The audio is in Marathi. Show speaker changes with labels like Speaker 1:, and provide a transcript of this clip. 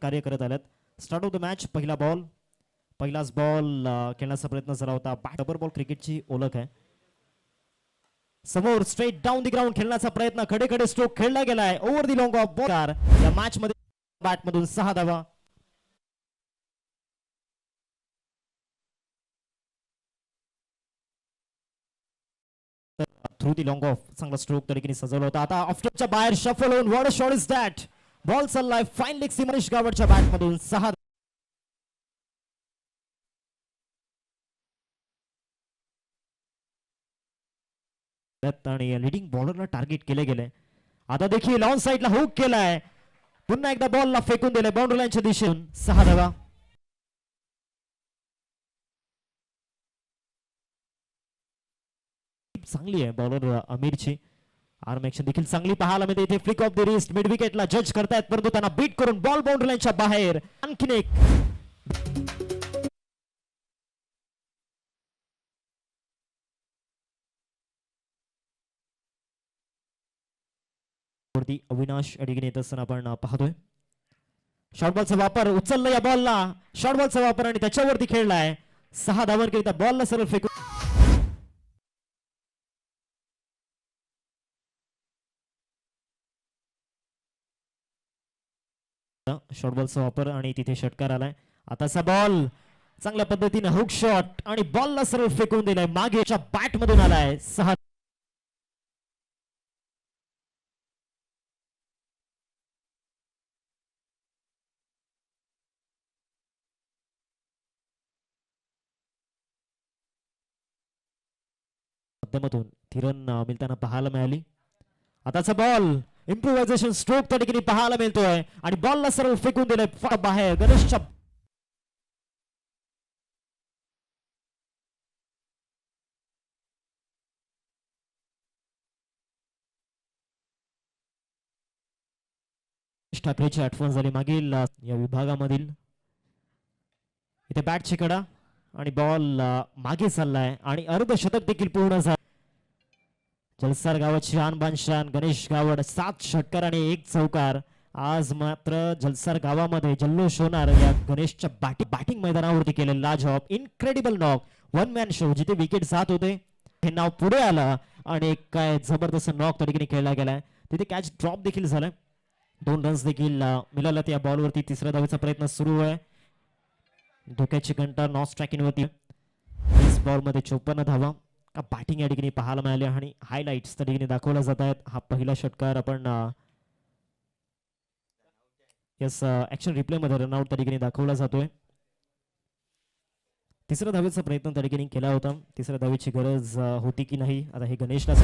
Speaker 1: कार्य करत आल्यात. स्टार्ट ऑफ द मॅच पहिलाच बॉल खेळण्याचा प्रयत्न झाला होता. डबल बॉल क्रिकेटची ओळख आहे. समोर स्ट्रेट डाऊन दी ग्राउंड खेळण्याचा प्रयत्न, खडे खडे स्ट्रोक खेळला गेलाय. Over the long of ball या मॅच मध्ये बॅट मधून 6 धावा. थ्रू दी लॉंग ऑफ चांगला स्ट्रोक त्या ठिकाणी सजवला होता. आता ऑफच्या बाहेर शफल होऊन what a shot is that. Ball चाललाय फाईन लेग मनीष गावडच्या बॅट मधून 6. आणि लिडिंग बॉलरला टार्गेट केले गेले. आता देखील ऑन साइडला हुक केलाय. पुन्हा एकदा बॉलला फेकून दिले बाउंड्री लाईनच्या दिशेने. 6 धावा. चांगली आहे बॉलर अमीरची. आर्म ऍक्शन देखील चांगली पाहायला मिळते. इथे flick of the wrist mid विकेटला जज करतायत, परंतु त्यांना बीट करून बॉल बाउंड्री लाईनच्या बाहेर. आणखीन एक वरती अविनाश अडिगेने येत असताना आपण पाहतोय. शॉर्ट बॉलचा वापर, उचलला या बॉलला. शॉर्ट बॉलचा वापर आणि त्याच्यावरती खेळलाय. 6 धावांकरिता बॉलला सरळ फेकून. शॉर्ट बॉलचा वापर आणि तिथे षटकार आलाय. आताचा बॉल चांगल्या पद्धतीने हुक शॉट आणि बॉलला सरळ फेकून दिलाय. मागेच्या बॅट मधून आलाय. 6 माध्यमातून थिरन मिळताना पाहायला मिळाली. आताचा बॉल इम्प्रोव्हायझेशन स्ट्रोक त्या ठिकाणी पाहायला मिळतोय आणि बॉलला सरळ फेकून दिलंय बाहेर. गणेशच्या ठाकरेची आठवण झाली मागील या विभागामधील. इथे बॅटची कडा आणि बॉल मागे चाललाय आणि अर्धशतक देखील पूर्ण झालं. जलसार गावाची आणबान शान गणेश गावड. 7 षटकार आणि 1 चौकार. आज मात्र जलसार गावामध्ये जल्लोष होणार. या गणेशच्या बॅटिंग मैदानावरती केलेलं लाजवाब इनक्रेडिबल नॉक. 1 man show. जिथे विकेट जात होते हे नाव पुढे आलं आणि काय जबरदस्त नॉक त्या ठिकाणी खेळला गेलाय. तिथे कॅच ड्रॉप देखील झालाय. 2 रन्स देखील मिळाल्यात या बॉलवरती. तिसऱ्या धावेचा प्रयत्न सुरू आहे. धोक्याची घंटा नॉन स्ट्रायकिंग वरती. इस बॉल मध्ये 54 धावा. बॅटिंग या ठिकाणी पाहायला मिळाले आणि हायलाइट्स त्या ठिकाणी दाखवल्या जात आहेत. हा पहिला षटकार आपण यस ऍक्शन रिप्ले मध्ये रनआउट त्या ठिकाणी दाखवला जातोय. तिसऱ्या धावेचा प्रयत्न त्या ठिकाणी केला होता. तिसऱ्या धावेची गरज होती की नाही आता हे गणेशला